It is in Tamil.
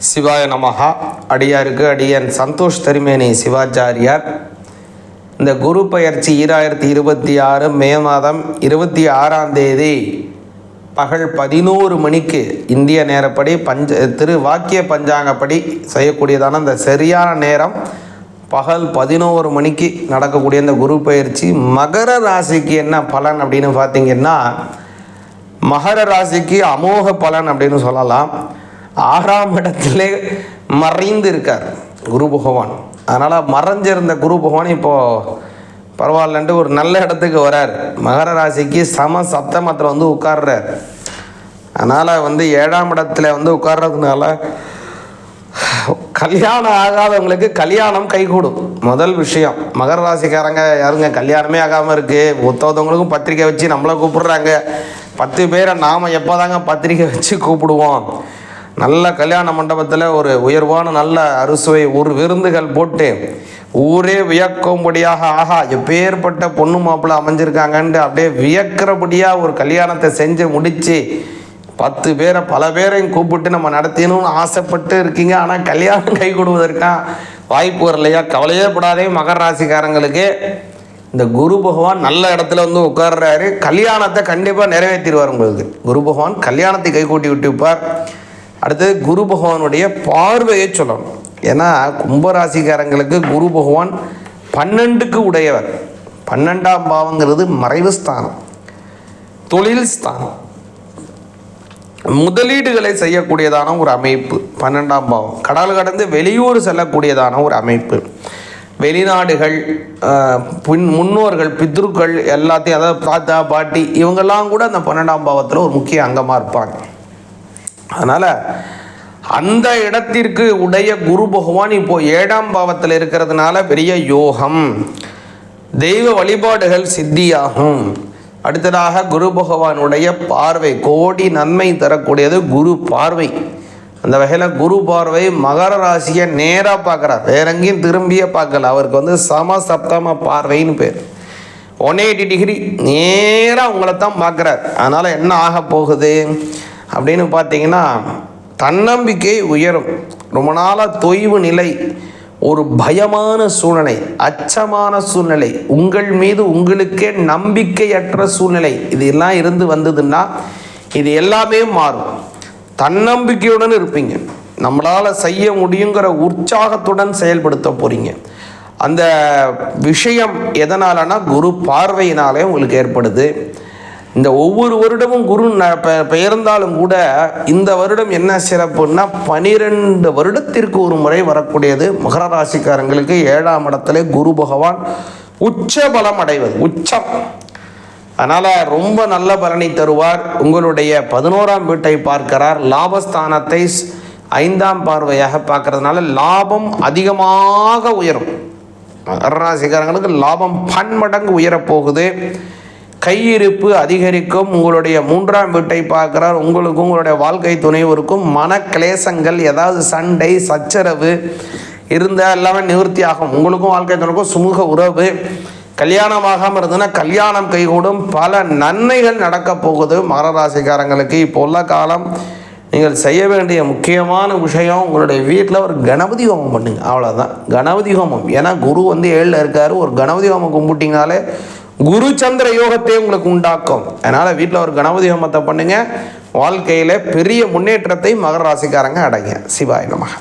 சிவாய நமஹா. அடியாருக்கு அடியன் சந்தோஷ் தரிமேனி சிவாச்சாரியார். இந்த குரு பயிற்சி 2026 மே மாதம் 26ஆம் தேதி பகல் 11 மணிக்கு இந்திய நேரப்படி வாக்கிய பஞ்சாங்கப்படி செய்யக்கூடியதான இந்த சரியான நேரம் பகல் 11 மணிக்கு நடக்கக்கூடிய இந்த குரு பயிற்சி மகர ராசிக்கு என்ன பலன் அப்படின்னு பார்த்தீங்கன்னா, மகர ராசிக்கு அமோக பலன் அப்படின்னு சொல்லலாம். 6ஆம் இடத்திலே மறைந்து இருக்கார் குரு பகவான். அதனால் மறைஞ்சிருந்த குரு பகவான் இப்போது பரவாயில்லன்ட்டு ஒரு நல்ல இடத்துக்கு வரார். மகர ராசிக்கு சப்தமத்தில் உட்கார்றார். அதனால் 7ஆம் இடத்துல உட்கார்றதுனால கல்யாணம் ஆகாதவங்களுக்கு கல்யாணம் கைகூடும். முதல் விஷயம், மகர ராசிக்காரங்க யாருங்க கல்யாணமே ஆகாமல் இருக்குது, ஒத்தவங்களுக்கும் பத்திரிக்கை வச்சு நம்மளை கூப்பிடுறாங்க. 10 பேரை நாம் எப்போ தாங்க பத்திரிக்கை வச்சு கூப்பிடுவோம்? நல்ல கல்யாண மண்டபத்தில் ஒரு உயர்வான நல்ல அறுசுவை விருந்துகள் போட்டு ஊரே வியக்கும்படியாக, ஆஹா எப்பேற்பட்ட பொண்ணு மாப்பிள்ளை அமைஞ்சிருக்காங்கன்ட்டு அப்படியே வியக்கிறபடியாக ஒரு கல்யாணத்தை செஞ்சு முடித்து 10 பேரை பல பேரையும் கூப்பிட்டு நம்ம நடத்தணும்னு ஆசைப்பட்டு இருக்கீங்க. ஆனால் கல்யாணம் கை கொடுவதற்காக வாய்ப்பு வரலையா? கவலையே படாதே மகர ராசிக்காரங்களுக்கு. இந்த குரு பகவான் நல்ல இடத்துல உட்கார்றாரு. கல்யாணத்தை கண்டிப்பாக நிறைவேற்றிடுவார். உங்களுக்கு குரு பகவான் கல்யாணத்தை கை கூட்டி விட்டுப்பார். அடுத்தது குரு பகவானுடைய பார்வையை சொல்லணும். ஏன்னா கும்பராசிக்காரங்களுக்கு குரு பகவான் 12க்கு உடையவர். 12ஆம் பாவங்கிறது மறைவு ஸ்தானம், தொழில் ஸ்தானம், முதலீடுகளை செய்யக்கூடியதான ஒரு அமைப்பு. 12ஆம் பாவம் கடல் கடந்து வெளியூர் செல்லக்கூடியதான ஒரு அமைப்பு. வெளிநாடுகள், முன்னோர்கள், பித்ருக்கள் எல்லாத்தையும், அதாவது தாத்தா பாட்டி இவங்கெல்லாம் கூட அந்த 12ஆம் பாவத்தில் ஒரு முக்கிய அங்கமாக இருப்பாங்க. அதனால் அந்த இடத்திற்கு உடைய குரு பகவான் இப்போது 7ஆம் பாவத்தில் இருக்கிறதுனால பெரிய யோகம், தெய்வ வழிபாடுகள் சித்தியாகும். அடுத்ததாக குரு பகவானுடைய பார்வை கோடி நன்மை தரக்கூடியது குரு பார்வை. அந்த வகையில் குரு பார்வை மகர ராசியை நேராக பார்க்குறார், வேற எங்கேயும் திரும்பியே பார்க்கல. அவருக்கு சமசப்தம பார்வைன்னு பேர். 180 டிகிரி நேராக உங்களை தான் பார்க்குறார். அதனால் என்ன ஆக போகுது அப்படின்னு பார்த்தீங்கன்னா, தன்னம்பிக்கை உயரும். ரொம்ப நாளாக தொய்வு நிலை, ஒரு பயமான சூழ்நிலை, அச்சமான சூழ்நிலை, உங்கள் மீது உங்களுக்கே நம்பிக்கையற்ற சூழ்நிலை, இது எல்லாம் இருந்து வந்ததுன்னா இது எல்லாமே மாறும். தன்னம்பிக்கையுடன் இருப்பீங்க. நம்மளால் செய்ய முடியுங்கிற உற்சாகத்துடன் செயல்படுத்த போகிறீங்க. அந்த விஷயம் எதனாலனா குரு பார்வையினாலே உங்களுக்கு ஏற்படுது. இந்த ஒவ்வொரு வருடமும் குரு பெயர்ந்தாலும் கூட இந்த வருடம் என்ன சிறப்புன்னா 12 வருடத்திற்கு ஒரு முறை வரக்கூடியது மகர ராசிக்காரங்களுக்கு. 7ஆம் இடத்துல குரு பகவான் உச்ச பலம் அடைவது, உச்சம். அதனால் ரொம்ப நல்ல பலனை தருவார். உங்களுடைய 11ஆம் வீட்டை பார்க்கிறார். லாபஸ்தானத்தை 5ஆம் பார்வையாக பார்க்கறதுனால லாபம் அதிகமாக உயரும். மகர ராசிக்காரங்களுக்கு லாபம் பன்மடங்கு உயரப்போகுது. கையிருப்பு அதிகரிக்கும். உங்களுடைய 3ஆம் வீட்டை பார்க்குறார். உங்களுக்கும் உங்களுடைய வாழ்க்கை துணைவருக்கும் மன கிளேசங்கள், ஏதாவது சண்டை சச்சரவு இருந்தால் எல்லாமே நிவர்த்தி ஆகும். உங்களுக்கும் வாழ்க்கை துணைக்கும் சுமூக உறவு. கல்யாணமாகாமல் இருந்ததுன்னா கல்யாணம் கைகூடும். பல நன்மைகள் நடக்க போகுது மகர ராசிக்காரங்களுக்கு. இப்போ உள்ள காலம் நீங்கள் செய்ய வேண்டிய முக்கியமான விஷயம், உங்களுடைய வீட்டில் ஒரு கணபதி ஹோமம் பண்ணுங்க. அவ்வளோதான், கணபதி ஹோமம். ஏன்னா குரு 7ல் இருக்கார். ஒரு கணபதி ஹோமம் கும்பிட்டிங்கனாலே குரு சந்திர யோகத்தை உங்களுக்கு உண்டாக்கும். அதனால் வீட்டில் ஒரு கணபதி ஹோமத்தை பண்ணுங்க. வாழ்க்கையில் பெரிய முன்னேற்றத்தை மகர ராசிக்காரங்க அடைங்க. சிவாய நமஹ.